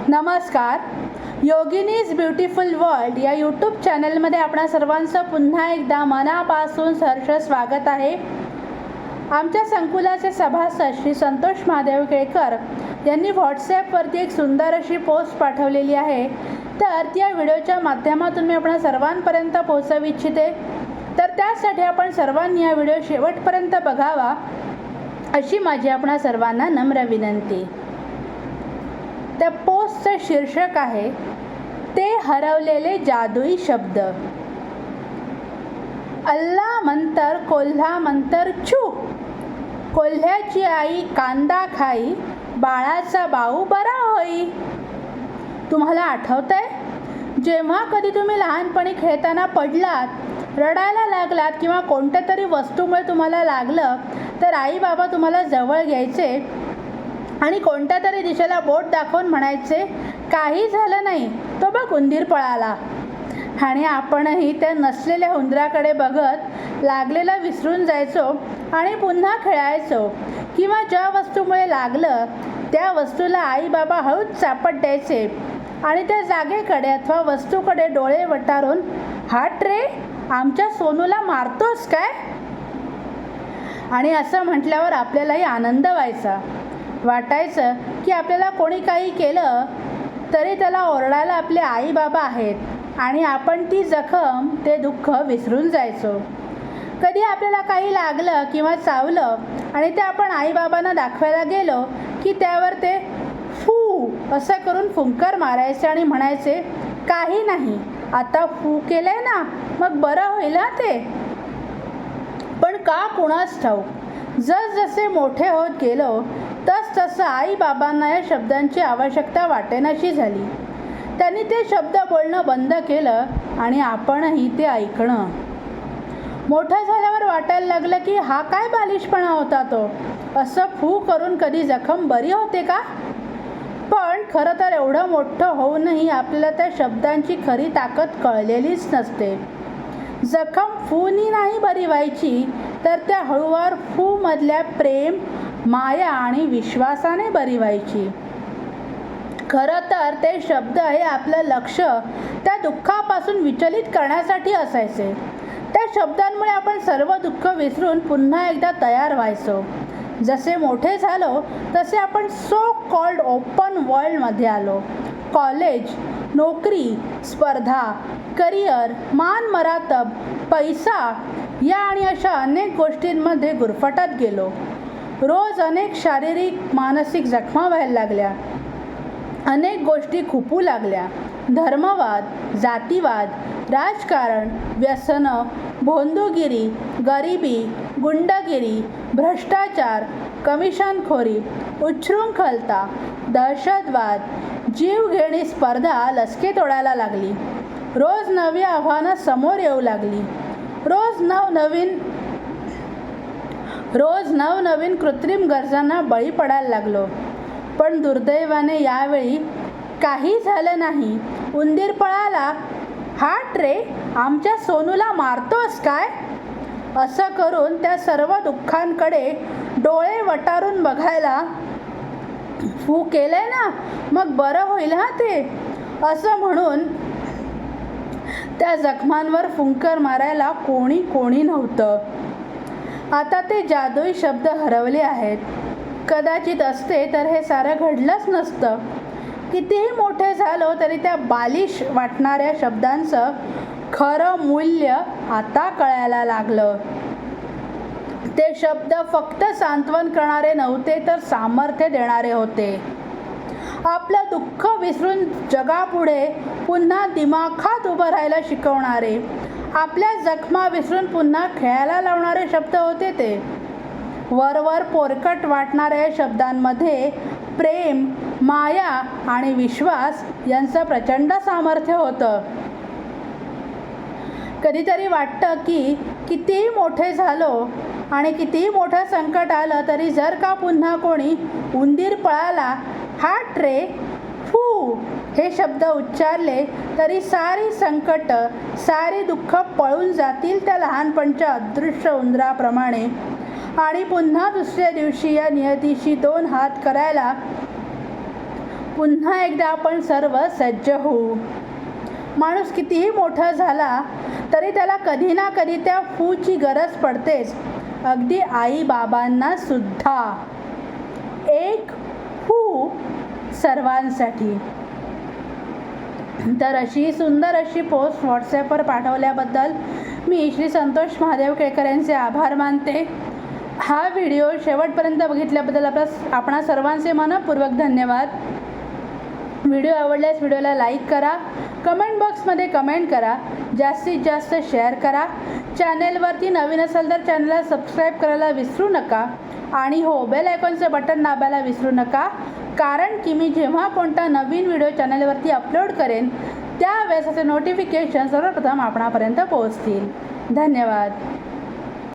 नमस्कार. योगिनीज beautiful world या YouTube चॅनलमध्ये आपणा सर्वांचं पुन्हा एकदा मनापासून सहर्ष स्वागत आहे. आमच्या संकुलाचे सभासद श्री संतोष महादेव केळकर यांनी व्हॉट्सॲपवरती एक सुंदर अशी पोस्ट पाठवलेली आहे. तर त्या व्हिडिओच्या माध्यमातून मी आपणा सर्वांपर्यंत पोहोचवू इच्छिते. तर त्यासाठी आपण सर्वांनी हा व्हिडिओ शेवटपर्यंत बघावा अशी माझी आपणा सर्वांना नम्र विनंती. त्या पोस्टचं शीर्षक आहे ते हरवलेले जादुई शब्द. अल्ला मंतर कोल्हा मंतर छू, कोल्ह्याची आई कांदा खाई, बाळाचा बाऊ बरा होई. तुम्हाला आठवतंय जेव्हा कधी तुम्ही लहानपणी खेळताना पडलात, रडायला लागलात किंवा कोणत्या तरी वस्तूमुळे तुम्हाला लागलं तर आई बाबा तुम्हाला जवळ घ्यायचे आणि कोणत्या तरी दिशेला बोट दाखवून म्हणायचे काही झालं नाही, तो बघ उंदीर पळाला. आणि आपणही त्या नसलेल्या उंदराकडे बघत लागलेलं विसरून जायचो आणि पुन्हा खेळायचो. किंवा ज्या वस्तूमुळे लागलं त्या वस्तूला आई बाबा हळूच चापट द्यायचे आणि त्या जागेकडे अथवा वस्तूकडे डोळे वटारून, हाट रे, आमच्या सोनूला मारतोस काय? आणि असं म्हटल्यावर आपल्यालाही आनंद व्हायचा. वाटायचं की आपल्याला कोणी काही केलं तरी त्याला ओरडायला आपले आई बाबा आहेत आणि आपण ती जखम, ते दुःख विसरून जायचो. कधी आपल्याला काही लागलं किंवा चावलं आणि ते आपण आईबाबांना दाखवायला गेलो की त्यावर ते फू असं करून फुंकर मारायचे आणि म्हणायचे काही नाही, आता फू केलंय ना, मग बरं होईल ना ते. पण का कुणास ठाऊक जसजसे मोठे होत गेलो तसं आई बाबांना या शब्दांची आवश्यकता वाटेनाशी झाली. त्यांनी ते शब्द बोलणं बंद केलं आणि आपणही ते ऐकणं. मोठं झाल्यावर वाटायला लागलं की हा काय बालिशपणा होता तो, असं फू करून कधी जखम बरी होते का? पण खरं तर एवढं मोठं होऊनही आपल्याला त्या शब्दांची खरी ताकद कळलेलीच नसते. जखम फूनी नाही बरी व्हायची, तर त्या हळूवार फूमधल्या प्रेम, माया आणि विश्वासाने बरी व्हायची. खरं तर ते शब्द हे आपलं लक्ष त्या दुःखापासून विचलित करण्यासाठी असायचे. त्या शब्दांमुळे आपण सर्व दुःख विसरून पुन्हा एकदा तयार व्हायचो. जसे मोठे झालो तसे आपण सो कॉल्ड ओपन वर्ल्डमध्ये आलो. कॉलेज, नोकरी, स्पर्धा, करिअर, मान मरातब, पैसा या आणि अशा अनेक गोष्टींमध्ये गुरफटत गेलो. रोज अनेक शारीरिक मानसिक जखमा व्हायला लागल्या. अनेक गोष्टी खुपू लागल्या. धर्मवाद, जातीवाद, राजकारण, व्यसनं, भोंदूगिरी, गरिबी, गुंडगिरी, भ्रष्टाचार, कमिशनखोरी, उच्छृंखलता, दहशतवाद, जीवघेणी स्पर्धा लसके तोडायला लागली. रोज नवी आव्हानं समोर येऊ लागली. रोज नवनवीन कृत्रिम गरजांना बळी पडायला लागलो. पण दुर्दैवाने यावेळी काही झालं नाही. उंदीर पळाला, हाट रे, आमच्या सोनूला मारतोस काय? असं करून त्या सर्व दुःखांकडे डोळे वटारून बघायला, फू केलंय ना, मग बरं होईल हा ते, असं म्हणून त्या जखमांवर फुंकर मारायला कोणी नव्हतं. आता ते जादुई शब्द हरवले आहेत. कदाचित असते तर हे सारं घडलंच नसतं. कितीही मोठे झालो तरी त्या बालिश वाटणाऱ्या शब्दांचं खरं मूल्य आता कळायला लागलं. ते शब्द फक्त सांत्वन करणारे नव्हते, तर सामर्थ्य देणारे होते. आपलं दुःख विसरून जगापुढे पुन्हा दिमाखात उभं राहायला शिकवणारे, आपल्या जखमा विसरून पुन्हा खेळायला लावणारे शब्द होते ते. वरवर पोरकट वाटणाऱ्या शब्दांमध्ये प्रेम, माया आणि विश्वास यांचं प्रचंड सामर्थ्य होतं. कधीतरी वाटतं की कितीही मोठे झालो आणि कितीही मोठं संकट आलं तरी जर का पुन्हा कोणी उंदीर पळाला, हाट रे, फू हे शब्द उच्चारले तरी सारी संकट, सारी दुःख पळून जातील त्या लहानपणच्या अदृश्य उंदराप्रमाणे. आणि पुन्हा दुसऱ्या दिवशी या नियतीशी दोन हात करायला पुन्हा एकदा आपण सर्व सज्ज होऊ. माणूस कितीही मोठा झाला तरी त्याला कधी ना कधी त्या फूची गरज पडतेच, अगदी आई बाबांना सुद्धा. एक फू सर्वांसाठी. तर अशी सुंदर अशी पोस्ट व्हॉट्सॲपवर पाठवल्याबद्दल मी श्री संतोष महादेव केळकर यांचे आभार मानते. हा व्हिडिओ शेवटपर्यंत बघितल्याबद्दल आपणा सर्वांचे मनपूर्वक धन्यवाद. व्हिडिओ आवडल्यास व्हिडिओला लाईक करा, कमेंट बॉक्समध्ये कमेंट करा, जास्तीत जास्त शेअर करा. चॅनेलवरती नवीन असाल तर चॅनलला सबस्क्राईब करायला विसरू नका आणि हो, बेल आयकॉनचे बटन दाबायला विसरू नका, कारण की मी जेव्हा कोणता नवीन व्हिडिओ चॅनलवरती अपलोड करेन त्यावेळेस त्याचे नोटिफिकेशन सर्वप्रथम आपणापर्यंत पोहोचतील. धन्यवाद.